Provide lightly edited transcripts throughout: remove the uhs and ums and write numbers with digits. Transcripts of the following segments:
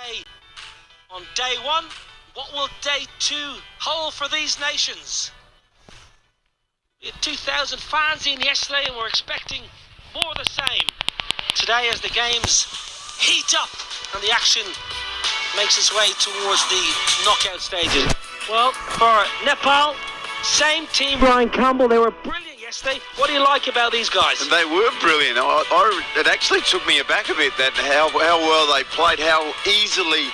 Hey, on day one, what will day two hold for these nations? We had 2,000 fans in yesterday and we're expecting more of the same today as the games heat up and the action makes its way towards the knockout stages. Well, for Nepal, same team, Ryan Campbell, they were brilliant yesterday. What do you like about these guys? And they were brilliant. It actually took me aback a bit that how well they played, how easily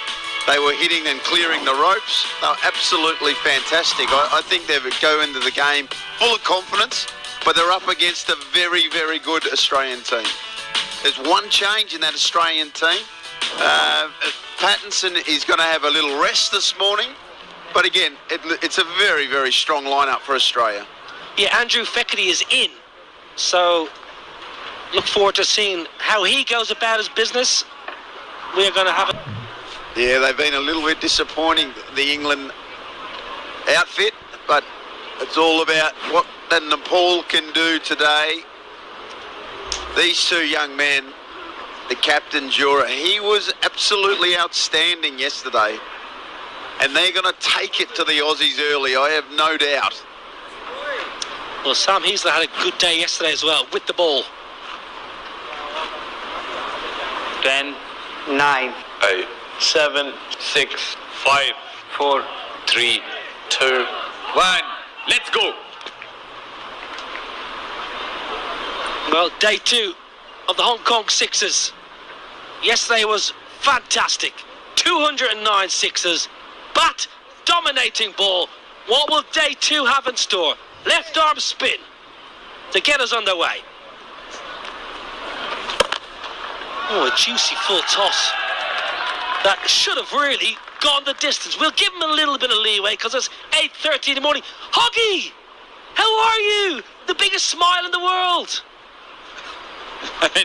they were hitting and clearing the ropes. They were absolutely fantastic. I think they would go into the game full of confidence, but they're up against a very, very good Australian team. There's one change in that Australian team. Pattinson is going to have a little rest this morning, but again, it's a very, very strong lineup for Australia. Yeah, Andrew Fekete is in, so look forward to seeing how he goes about his business. We're going to have a... Yeah, they've been a little bit disappointing, the England outfit, but it's all about what that Nepal can do today. These two young men, the captain Jura, he was absolutely outstanding yesterday, and they're going to take it to the Aussies early, I have no doubt. Well, Sam Heasler had a good day yesterday as well with the ball. 10, 9, 8, 7, 6, 5, 4, 3, 2, 1. Let's go. Well, day two of the Hong Kong Sixers. Yesterday was fantastic. 209 sixes, but dominating ball. What will day two have in store? Left arm spin to get us underway. Oh, a juicy full toss. That should have really gone the distance. We'll give him a little bit of leeway because it's 8:30 in the morning. Hoggy, how are you? The biggest smile in the world.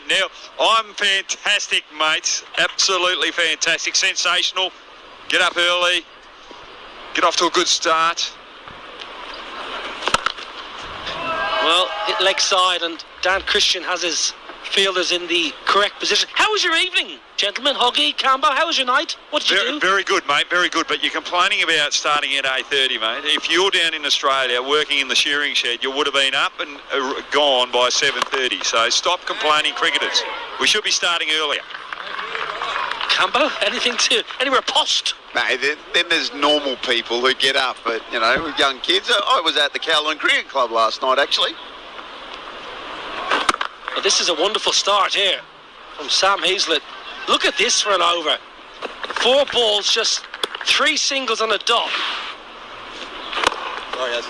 Neil, I'm fantastic, mates. Absolutely fantastic. Sensational. Get up early. Get off to a good start. Well, hit leg side, and Dan Christian has his fielders in the correct position. How was your evening, gentlemen? Hoggy, Cambo, how was your night? What did you do? Very good, mate. Very good. But you're complaining about starting at 8:30, mate. If you're down in Australia working in the shearing shed, you would have been up and gone by 7:30. So stop complaining, cricketers. We should be starting earlier. Cambo, anywhere post? Mate, then there's normal people who get up, but, you know, with young kids. I was at the Callan Cricket Club last night, actually. Well, this is a wonderful start here from Sam Heasler. Look at this for an over. 4 balls, just 3 singles on a dot.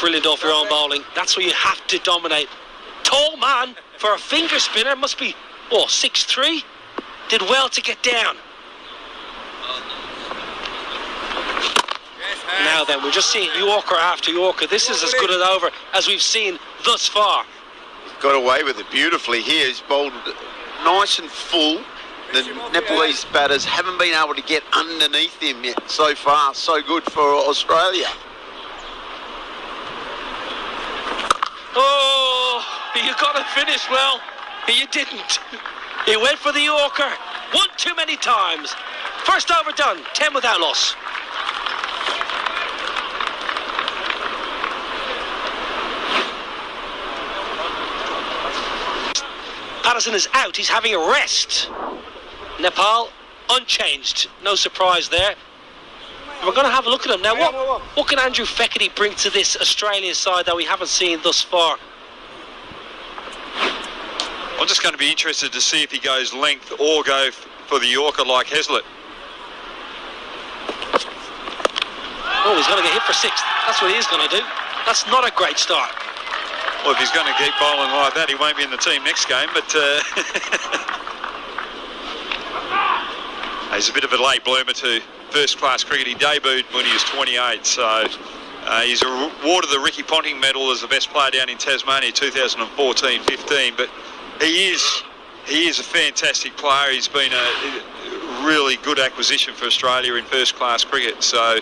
Brilliant off your own bowling. That's where you have to dominate. Tall man for a finger spinner, must be, 6'3". Did well to get down. Now then, we're just seeing Yorker after Yorker. This is as good an over as we've seen thus far. Got away with it beautifully here. He's bowled nice and full. The Nepalese batters haven't been able to get underneath him yet so far. So good for Australia. Oh, you got to finish well. You didn't. He went for the Yorker. One too many times. First over done. 10 without loss. Patterson is out. He's having a rest. Nepal unchanged. No surprise there. We're going to have a look at him now. What can Andrew Fekete bring to this Australian side that we haven't seen thus far? I'm just going to be interested to see if he goes length or go for the Yorker like Heslett. Oh, he's going to get hit for 6. That's what he's going to do. That's not a great start. Well, if he's going to keep bowling like that, he won't be in the team next game, but he's a bit of a late bloomer to first-class cricket. He debuted when he was 28, so he's awarded the Ricky Ponting medal as the best player down in Tasmania 2014-15, but he is a fantastic player. He's been a really good acquisition for Australia in first-class cricket, so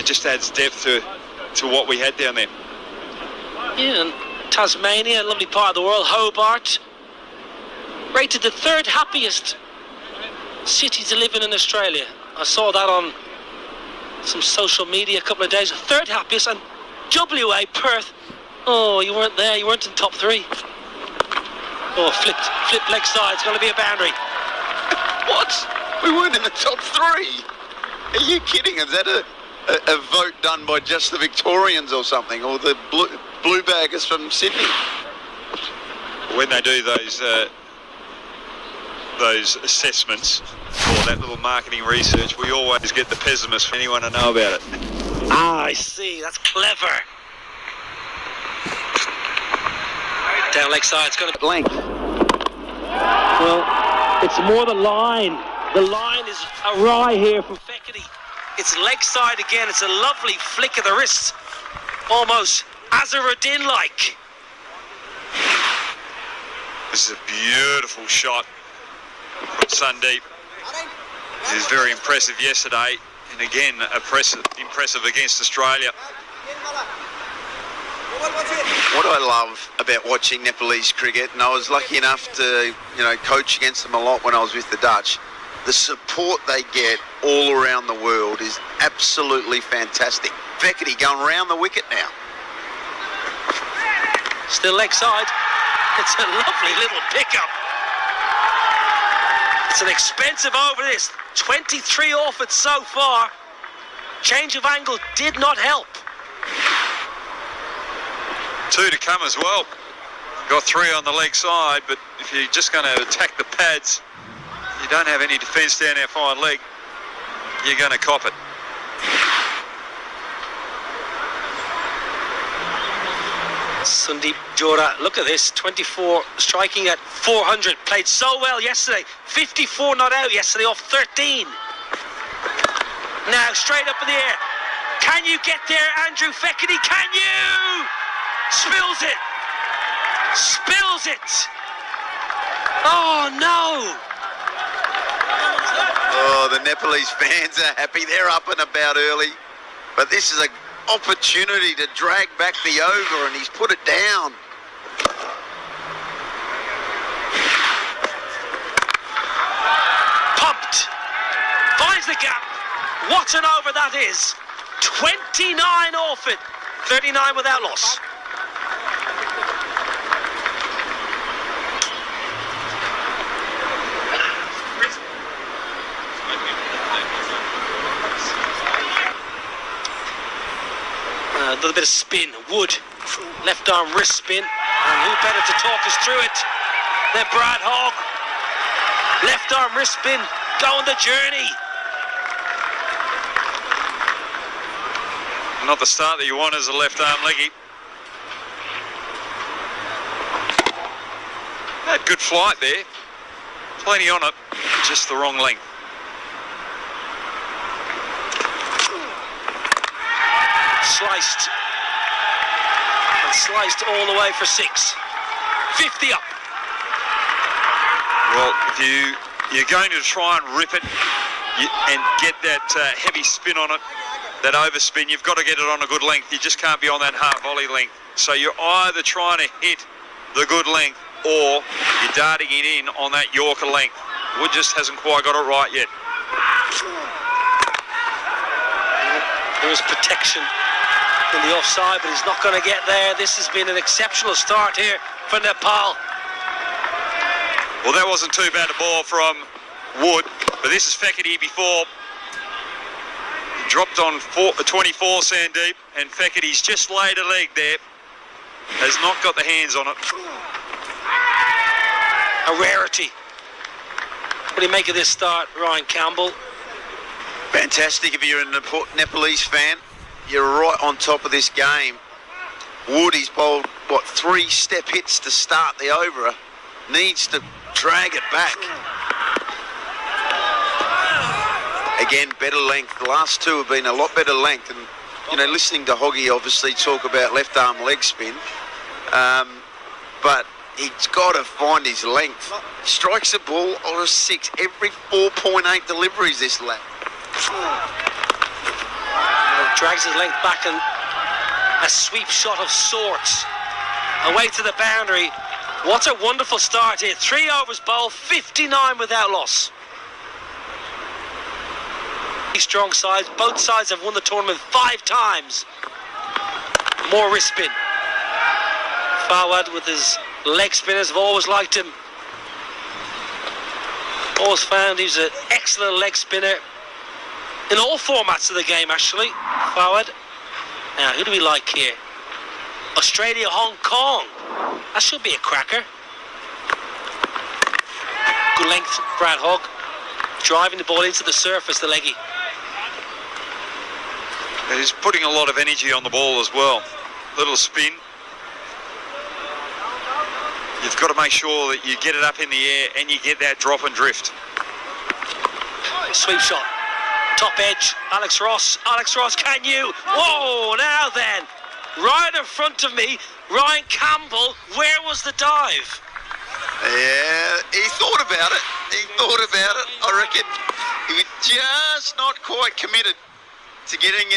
just adds depth to what we had down there. Yeah, and Tasmania, a lovely part of the world. Hobart, rated the 3rd happiest city to live in Australia. I saw that on some social media a couple of days. Third happiest, and WA, Perth. Oh, you weren't there. You weren't in top 3. Oh, flipped leg side. It's going to be a boundary. What? We weren't in the top 3. Are you kidding? Is that a vote done by just the Victorians or something, or the blue baggers from Sydney? When they do those assessments for that little marketing research, we always get the pessimists for anyone to know about it. Ah, I see. That's clever. Down leg side. It's going to Length. Well, it's more the line. The line is awry here from Fekete. It's leg side again. It's a lovely flick of the wrist. Almost Azharuddin-like. This is a beautiful shot from Sandeep. He was very impressive yesterday, and again impressive against Australia. What I love about watching Nepalese cricket, and I was lucky enough to, coach against them a lot when I was with the Dutch, the support they get all around the world is absolutely fantastic. Fekete going around the wicket now. Still leg side. It's a lovely little pickup. It's an expensive over this. 23 off it so far. Change of angle did not help. 2 to come as well. Got 3 on the leg side, but if you're just going to attack the pads, you don't have any defence down our fine leg, you're going to cop it. Sandeep Jora, look at this, 24 striking at 400, played so well yesterday, 54 not out yesterday off 13. Now straight up in the air, can you get there, Andrew Fekete, can you? Spills it, oh no. Oh, the Nepalese fans are happy, they're up and about early, but this is an opportunity to drag back the over, and he's put it down. Pumped, finds the gap. What an over that is. 29 off it, 39 without loss. A little bit of spin. Wood, left arm wrist spin, and who better to talk us through it than Brad Hogg. Left arm wrist spin, going the journey. Not the start that you want as a left arm leggy. Had good flight there, plenty on it, just the wrong length. Sliced, and sliced all the way for 6. 50 up. Well, if you're going to try and rip it and get that heavy spin on it, that overspin, you've got to get it on a good length. You just can't be on that half volley length. So you're either trying to hit the good length or you're darting it in on that Yorker length. Wood just hasn't quite got it right yet. There is protection in the offside, but he's not going to get there. This has been an exceptional start here for Nepal. Well, that wasn't too bad a ball from Wood, but this is Fekete before. He dropped on 24, Sandeep, and Fekete's just laid a leg there. Has not got the hands on it. A rarity. What do you make of this start, Ryan Campbell? Fantastic if you're a Nepalese fan. You're right on top of this game. Wood, he's bowled, 3 step hits to start the over. Needs to drag it back. Again, better length. The last 2 have been a lot better length. And, listening to Hoggy obviously talk about left arm leg spin. But he's got to find his length. Strikes a ball or a 6 every 4.8 deliveries this lap. Drags his length back and a sweep shot of sorts. Away to the boundary. What a wonderful start here. 3 overs bowled, 59 without loss. Strong sides. Both sides have won the tournament 5 times. More wrist spin. Fawad with his leg spinners. I've always liked him. Always found he's an excellent leg spinner in all formats of the game, actually. Fawad. Now, who do we like here? Australia, Hong Kong. That should be a cracker. Good length, Brad Hogg. Driving the ball into the surface, the leggy. He's putting a lot of energy on the ball as well. Little spin. You've got to make sure that you get it up in the air and you get that drop and drift. Sweep shot. Top edge. Alex Ross. Alex Ross, can you? Whoa, now then. Right in front of me, Ryan Campbell. Where was the dive? Yeah, he thought about it. I reckon he was just not quite committed to getting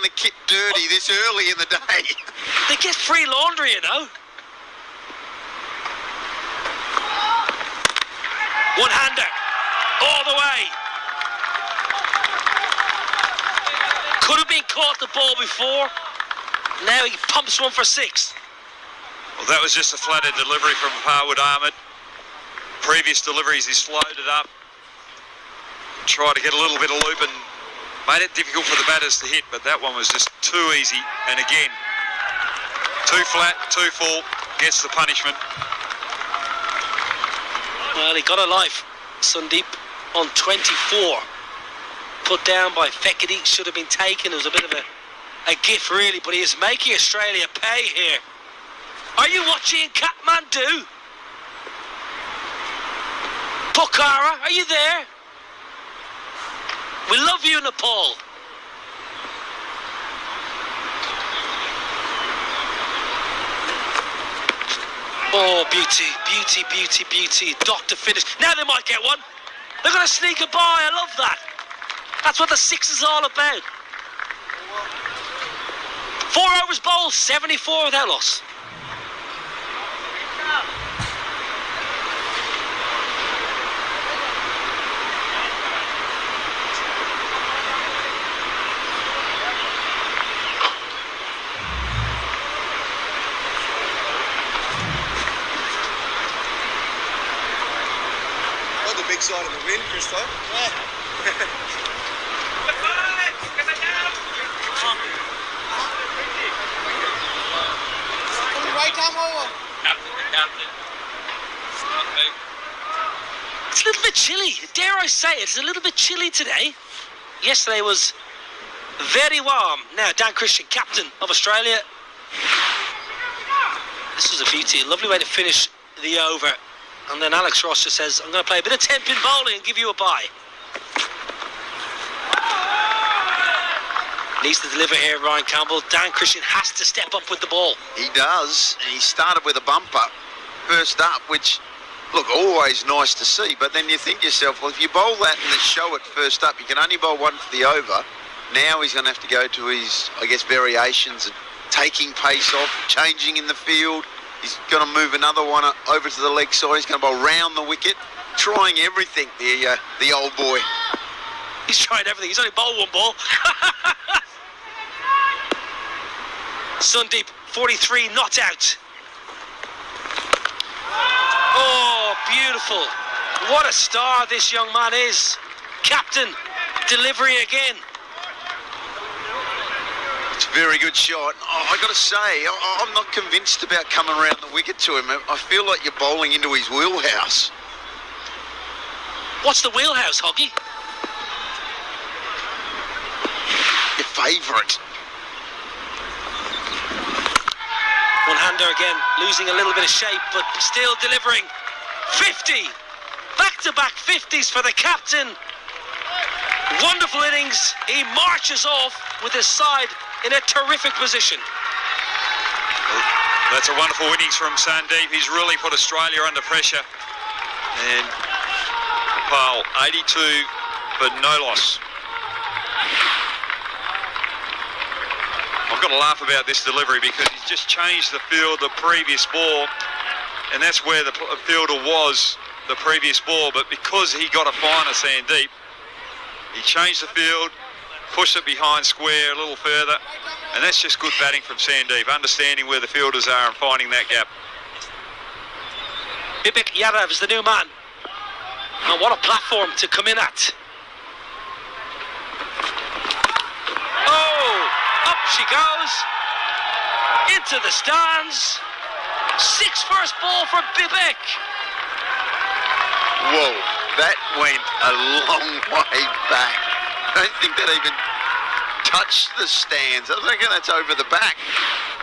the kit dirty this early in the day. They get free laundry, you know. One-hander. All the way. Could have been caught the ball before. Now he pumps one for 6. Well, that was just a flatter delivery from Harwood Ahmed. Previous deliveries, he slowed it up, tried to get a little bit of loop and made it difficult for the batters to hit, but that one was just too easy. And again, too flat, too full, gets the punishment. Well, he got a life. Sundeep on 24. Put down by Fekete, should have been taken. It was a bit of a gift, really, but he is making Australia pay here. Are you watching Kathmandu? Pokhara, are you there? We love you, Nepal. Oh, beauty, beauty, beauty, beauty. Doctor finish. Now they might get one. They're going to sneak a by. I love that. That's what the 6 is all about. 4 overs bowled, 74 without loss. Big side of the win, Christo. It's a little bit chilly. Dare I say it? It's a little bit chilly today. Yesterday was very warm. Now, Dan Christian, captain of Australia. This was a beauty. A lovely way to finish the over. And then Alex Ross just says, I'm going to play a bit of 10-pin bowling and give you a bye. Needs to deliver here, Ryan Campbell. Dan Christian has to step up with the ball. He does. He started with a bumper first up, which, look, always nice to see. But then you think to yourself, well, if you bowl that and then show it first up, you can only bowl one for the over. Now he's going to have to go to his, I guess, variations and taking pace off, changing in the field. He's going to move another one over to the leg side. He's going to bowl round the wicket, trying everything, the old boy. He's trying everything. He's only bowled one ball. Sundeep, 43, not out. Oh, beautiful. What a star this young man is. Captain, delivery again. It's a very good shot. Oh, I got to say, I'm not convinced about coming around the wicket to him. I feel like you're bowling into his wheelhouse. What's the wheelhouse, Hoggy? Your favourite. One-hander again, losing a little bit of shape, but still delivering. 50! Back-to-back 50s for the captain. Wonderful innings. He marches off with his side in a terrific position. That's a wonderful innings from Sandeep. He's really put Australia under pressure. And Nepal, 82, but no loss. I've got to laugh about this delivery because he's just changed the field the previous ball, and that's where the fielder was the previous ball, but because he got a finer, Sandeep, He changed the field, pushed it behind square a little further, and that's just good batting from Sandeep, understanding where the fielders are and finding that gap. Vivek Yadav is the new man. And what a platform to come in at. Oh, up she goes. Into the stands. 6 first ball for Vivek. Whoa, that went a long way back. I don't think that even touched the stands. I reckon that's over the back.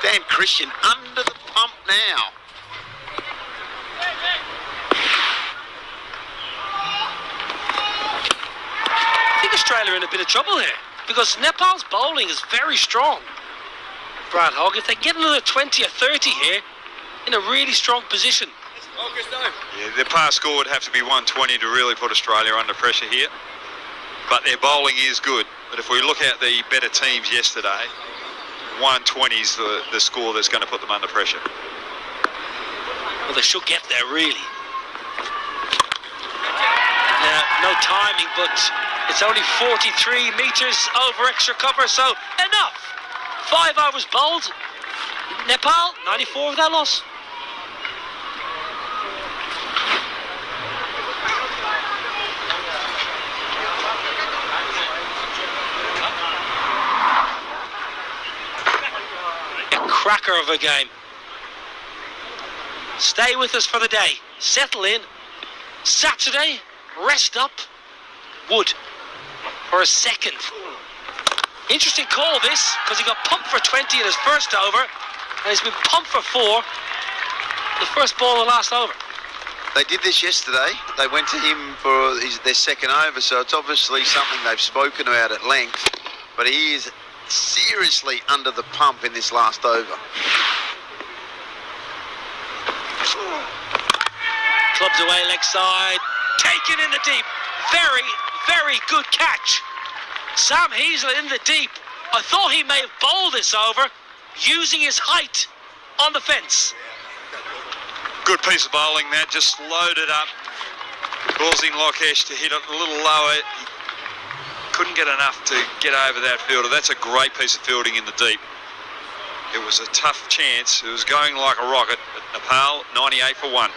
Dan Christian under the pump now. I think Australia are in a bit of trouble here because Nepal's bowling is very strong. Brad Hogg, if they get another 20 or 30 here, in a really strong position. Yeah, their pass score would have to be 120 to really put Australia under pressure here. But their bowling is good. But if we look at the better teams yesterday, 120 is the score that's going to put them under pressure. Well, they should get there, really. Now, no timing, but it's only 43 metres over extra cover, so enough. 5 overs bowled. Nepal, 94 without loss. A cracker of a game. Stay with us for the day. Settle in. Saturday, rest up. Wood for a second. Interesting call this, because he got pumped for 20 in his first over, and he's been pumped for 4 the first ball of the last over. They did this yesterday. They went to him for their second over, so it's obviously something they've spoken about at length. But he is seriously under the pump in this last over. Clubs away, leg side, taken in the deep. Very, very good catch. Sam Heaslett in the deep. I thought he may have bowled this over using his height on the fence. Good piece of bowling that, just loaded up, causing Lokesh to hit it a little lower. He couldn't get enough to get over that fielder. That's a great piece of fielding in the deep. It was a tough chance. It was going like a rocket, but Nepal 98 for 1.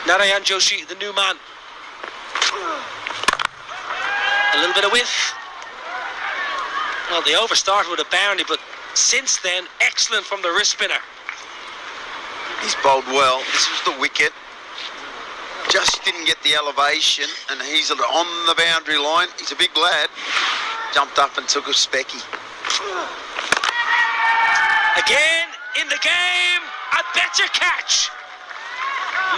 Narayan Joshi, the new man. A little bit of width. Well, the over started with a boundary, but since then, excellent from the wrist spinner. He's bowled well. This was the wicket. Just didn't get the elevation, and he's on the boundary line. He's a big lad. Jumped up and took a specky. Again, in the game, a better catch.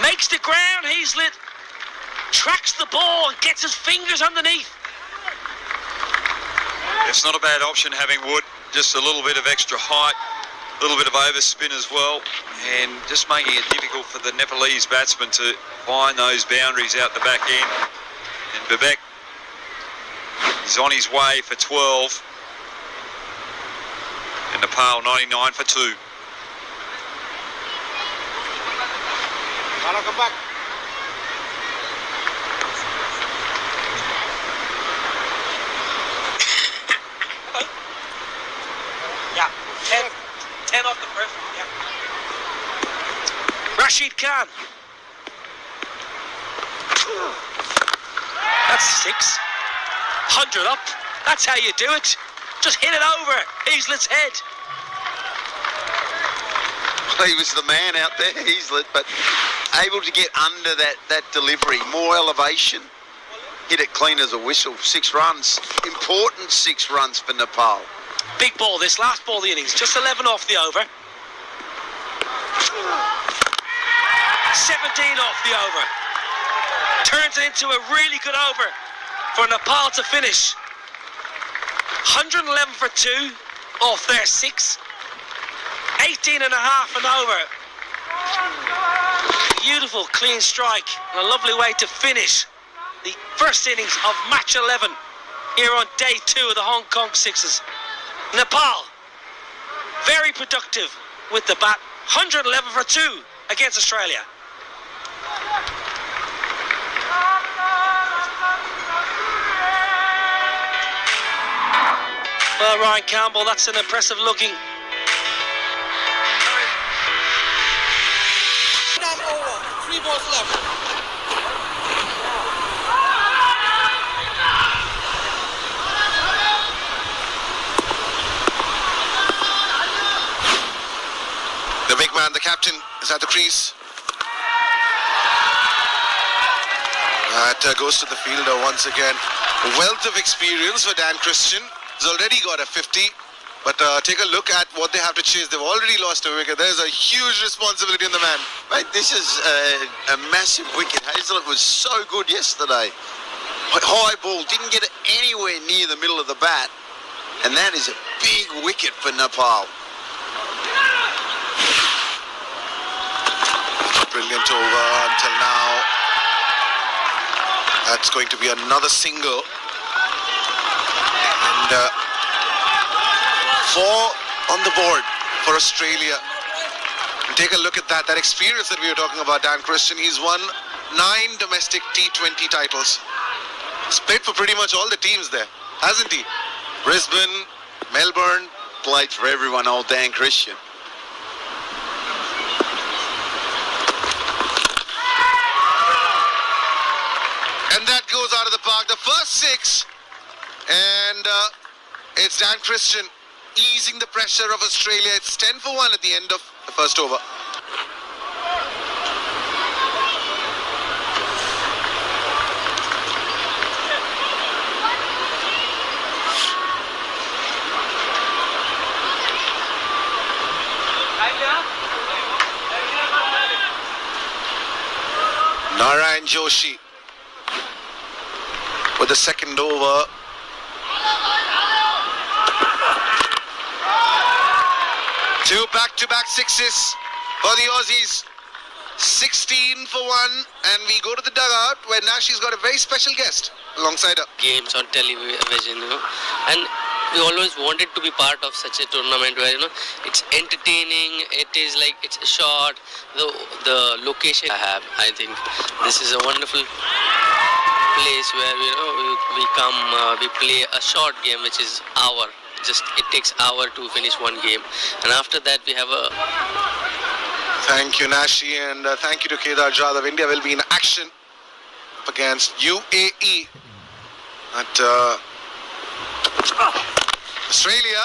Makes the ground, Heaslett tracks the ball and gets his fingers underneath. It's not a bad option having Wood, just a little bit of extra height, a little bit of overspin as well, and just making it difficult for the Nepalese batsmen to find those boundaries out the back end. And Vivek is on his way for 12, and Nepal 99 for 2. Come back. Yeah, 10 off the first one, yeah. Rashid Khan. That's 6. 100 up. That's how you do it. Just hit it over Heaslett's head. He was the man out there, Heaslett, but able to get under that delivery. More elevation. Hit it clean as a whistle. 6 runs. Important 6 runs for Nepal. Big ball, this last ball of the innings. Just 11 off the over. 17 off the over. Turns it into a really good over for Nepal to finish. 111 for 2 off their 6. 18 and a half and over. beautiful clean strike and a lovely way to finish the first innings of match 11 here on day 2 of the Hong Kong Sixes. Nepal, very productive with the bat, 111 for 2 against Australia. Well, Ryan Campbell, that's an impressive looking. Over. 3 balls left. The big man, the captain, is at the crease. That goes to the fielder once again. Wealth of experience for Dan Christian. He's already got a 50. But take a look at what they have to chase. They've already lost a wicket. There's a huge responsibility on the man. Mate, this is a massive wicket. Hazlett was so good yesterday. High ball, didn't get it anywhere near the middle of the bat. And that is a big wicket for Nepal. Brilliant over until now. That's going to be another single. And 4 on the board for Australia. And take a look at that experience that we were talking about. Dan Christian, he's won 9 domestic T20 titles. He's played for pretty much all the teams there, hasn't he? Brisbane, Melbourne. Played for everyone, old Dan Christian. And that goes out of the park. The first 6. And it's Dan Christian easing the pressure of Australia. It's 10 for 1 at the end of the first over. Narayan Joshi with the second over. Two back-to-back sixes for the Aussies. 16 for 1, and we go to the dugout where Nashi's got a very special guest alongside her. Games on television, and we always wanted to be part of such a tournament where it's entertaining. It is like it's short. The location I think this is a wonderful place where we come, we play a short game which is hour. It takes hour to finish one game, and after that we have a. Thank you, Nashi, and thank you to Kedar Jadhav. India will be in action up against UAE at Australia.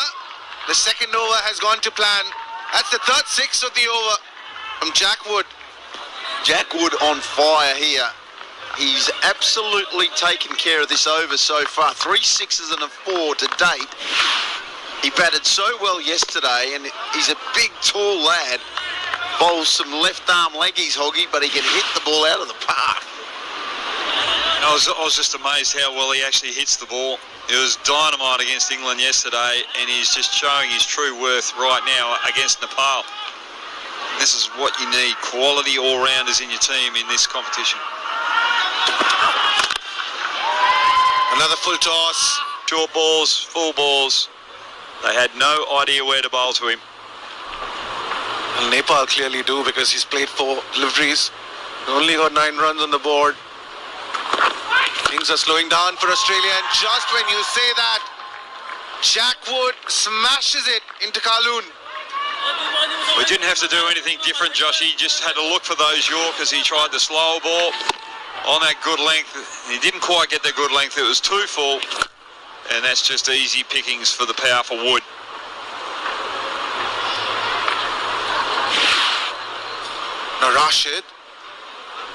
The second over has gone to plan. That's the third 6 of the over from Jack Wood. Jack Wood on fire here. He's absolutely taken care of this over so far. 3 6s and a 4 to date. He batted so well yesterday, and he's a big, tall lad. Bowls some left arm leggies, Hoggy, but he can hit the ball out of the park. I was just amazed how well he actually hits the ball. It was dynamite against England yesterday, and he's just showing his true worth right now against Nepal. This is what you need, quality all-rounders in your team in this competition. Another full toss. Short balls, full balls. They had no idea where to bowl to him. Well, Nepal clearly do, because he's played 4 deliveries. Only got 9 runs on the board. Things are slowing down for Australia, and just when you say that, Jack Wood smashes it into Kaloon. We didn't have to do anything different, Josh. He just had to look for those Yorkers. He tried the slow ball on that good length. He didn't quite get the good length. It was too full, and that's just easy pickings for the powerful Wood. Now Rashid,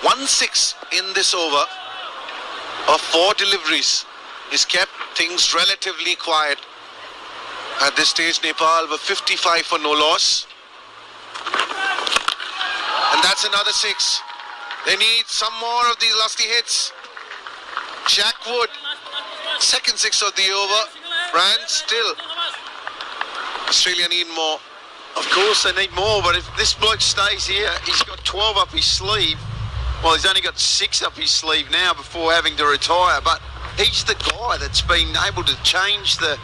1-6 in this over of 4 deliveries. He's kept things relatively quiet. At this stage, Nepal were 55 for no loss. And that's another 6. They need some more of these lusty hits. Jack Wood, second 6 of the over. Brian, still Australia need more. of course they need more, but if this bloke stays here, he's got 12 up his sleeve. Well, he's only got 6 up his sleeve now before having to retire, but he's the guy that's been able to change the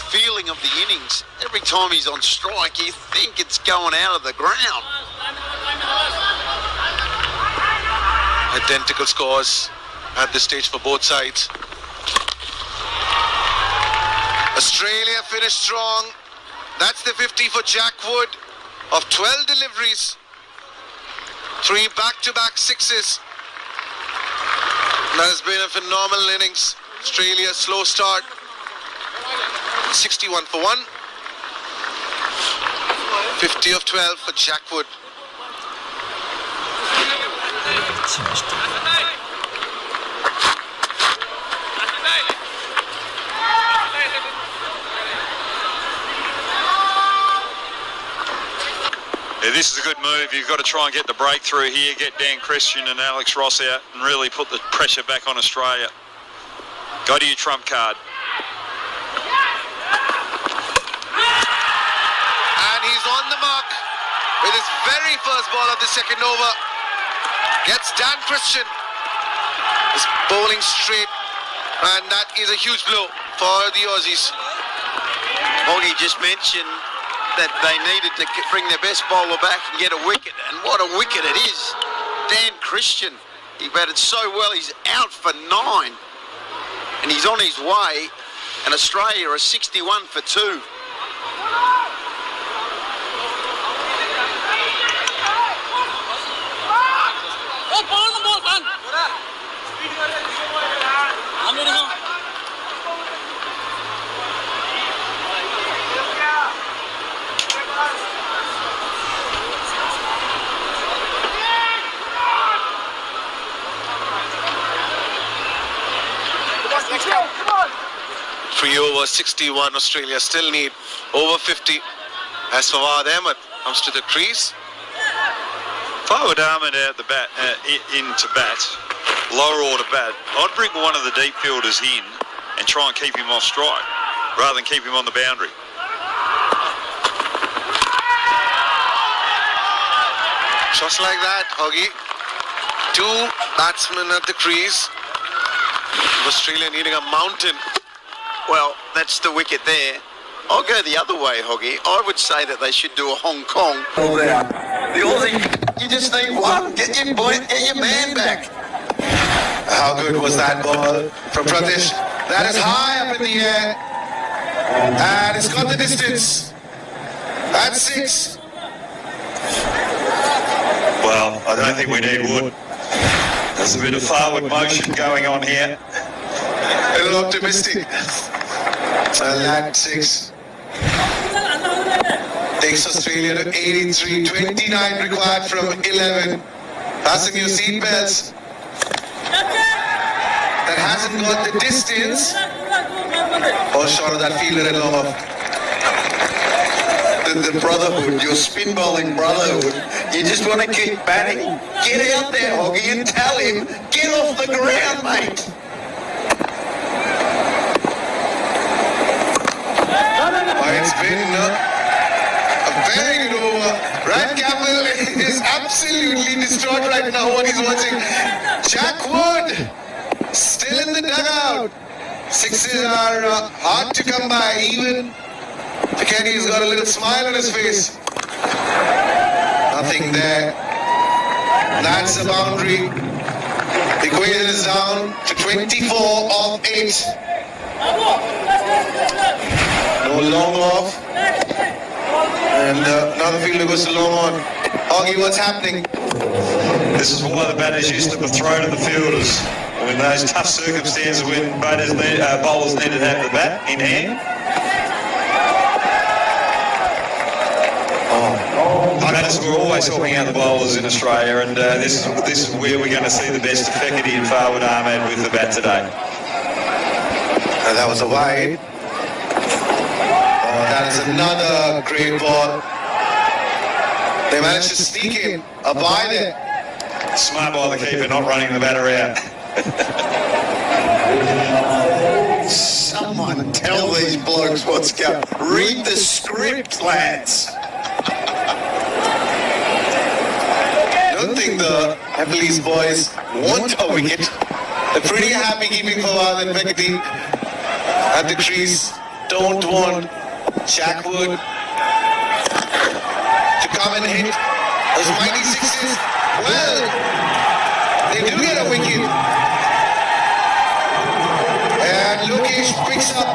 feeling of the innings. Every time he's on strike, you think it's going out of the ground. Identical scores at this stage for both sides. Australia finished strong. That's the 50 for Jack Wood of 12 deliveries. 3 back-to-back sixes. That has been a phenomenal innings. Australia slow start. 61 for 1. 50 of 12 for Jack Wood. Yeah, this is a good move. You've got to try and get the breakthrough here, get Dan Christian and Alex Ross out and really put the pressure back on Australia. Go to your trump card. And he's on the mark with his very first ball of the second over. Gets Dan Christian. He's bowling straight, and that is a huge blow for the Aussies. Hoggy just mentioned that they needed to bring their best bowler back and get a wicket, and what a wicket it is. Dan Christian, he batted so well, he's out for 9, and he's on his way, and Australia are 61 for 2. Free over 61, Australia still need over 50. As Fawad Ahmed comes to the crease. Fawad Ahmed out the bat, into bat, lower order bat. I'd bring one of the deep fielders in and try and keep him off strike rather than keep him on the boundary. Just like that, Hoggy. 2 batsmen at the crease. Australia needing a mountain. Well, that's the wicket there. I'll go the other way, Hoggy. I would say that they should do a Hong Kong. The Aussie, you just need one. Get your man back. How good was that ball from Pradesh? That is high up in the air. And it's got the distance. That's 6. Well, I don't think we need wood. There's a bit of forward motion going on here. A little optimistic. And that's 6. Takes Australia to 83. 29 required from 11. Fasten your seatbelts. That hasn't got the distance. Fall short of that fielder and long off. The brotherhood, your spin bowling brotherhood. You just want to keep batting. Get out there, Hoggy, and tell him, get off the ground, mate. It's been a very good over. Ryan Campbell is absolutely distraught right now when he's watching. Jack Wood still in the dugout. 6s are hard to come by. Even Kenny's got a little smile on his face. Nothing there. That's the boundary. The equation is down to 24 of 8. No long off. And another fielder goes to long on. Augie, what's happening? This is why the batters used to throw to the fielders. When those tough circumstances when bowlers needed to have the bat in hand. The batters were always helping out the bowlers in Australia, and this is where we're going to see the best of Fekete and Fawad Ahmed with the bat today. And that was a wide. That is another great ball. They managed to sneak in a by there. Smart by the keeper, not running the batter out. Someone tell these blokes what's going. Read the script, lads. I don't think the Nepalese boys want a wicket. They're pretty happy keeping Fawad and Venkatesh at the crease. Don't want Jack Wood to come and hit those mighty sixes. Well, they do get a wicket. And Lokesh picks up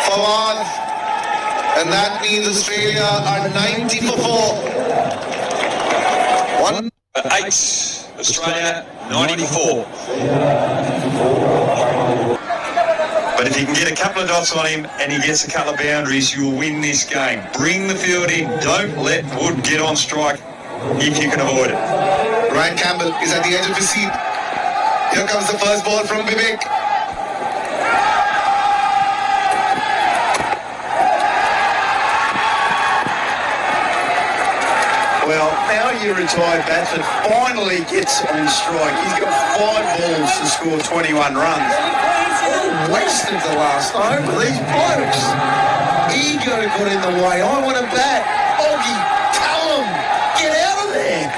Fawad, and that means Australia are 90 for 4. 8, Australia 94. But if you can get a couple of dots on him and he gets a couple of boundaries, you'll win this game. Bring the field in. Don't let Wood get on strike if you can avoid it. Ryan Campbell is at the edge of his seat. Here comes the first ball from Vivek. Well, now your retired batsman finally gets on strike. He's got 5 balls to score 21 runs. All wasted the last over. These blokes. Ego got in the way. I want to bat. Oggie, tell them. Get out of there.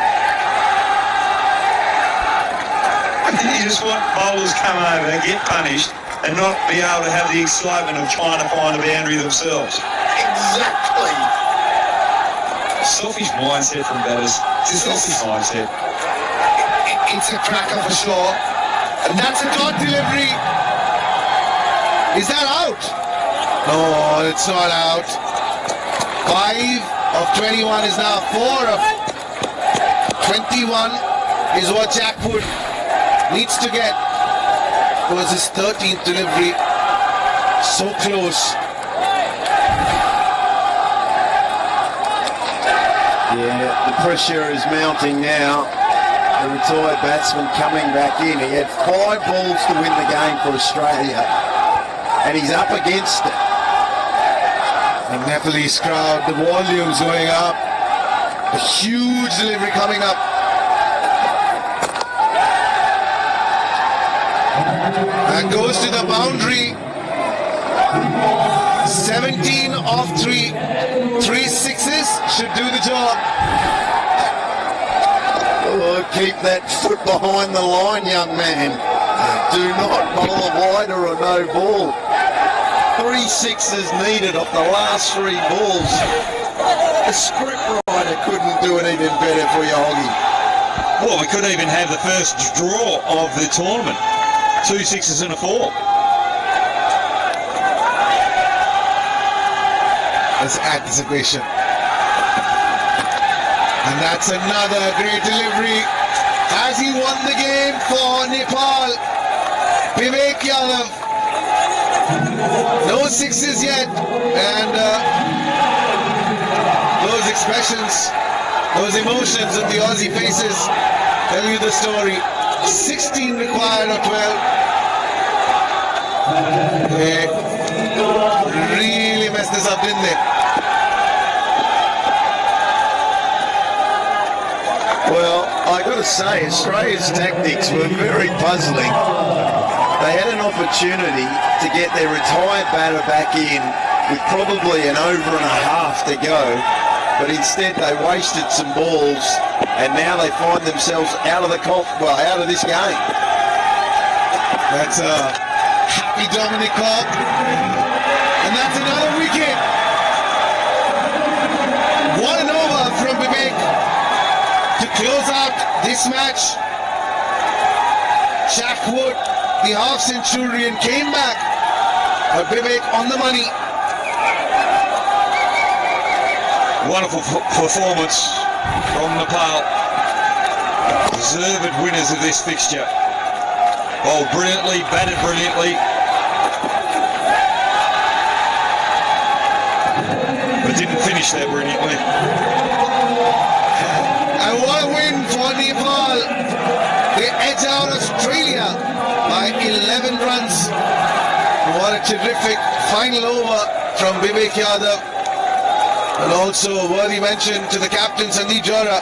You just want bowlers come over and get punished and not be able to have the excitement of trying to find a boundary themselves. Exactly. Selfish mindset from batters. It's a selfish mindset. It's a cracker for sure. And that's a dot delivery. Is that out? No, it's not out. 5 of 21 is now 4 of 21 is what Jack Wood needs to get. It was his 13th delivery. So close. Yeah, the pressure is mounting now. The retired batsman coming back in. He had 5 balls to win the game for Australia, and he's up against it. The Nepalese crowd, the volume's going up. A huge delivery coming up. And goes to the boundary. 17 off 3. 3 sixes should do the job. Oh, keep that foot behind the line, young man. Do not bowl a wide or a no ball. 3 sixes needed off the last 3 balls. The script writer couldn't do it even better for you, Hoggy. Well, we could even have the first draw of the tournament. 2 sixes and a 4. That's anticipation. And that's another great delivery. Has he won the game for Nepal? Vivek Yadav. No sixes yet. And those expressions, those emotions of the Aussie faces tell you the story. 16 required of 12. They really messed this up, didn't they? Well, I got to say, Australia's tactics were very puzzling. They had an opportunity to get their retired batter back in with probably an over and a half to go, but instead they wasted some balls, and now they find themselves out of this game. That's a happy Dominic Cobb, and that's another wicket. 1 over from Vivek to close out this match. Jack Wood, the half-centurion, came back, but Vivek on the money. Wonderful performance from Nepal. Deserved winners of this fixture. Bowled brilliantly, batted brilliantly. But didn't finish that brilliantly. And what a win for Nepal. They edge out Australia by 11 runs. What a terrific final over from Vivek Yadav. And also a worthy mention to the captain Sandeep Jora.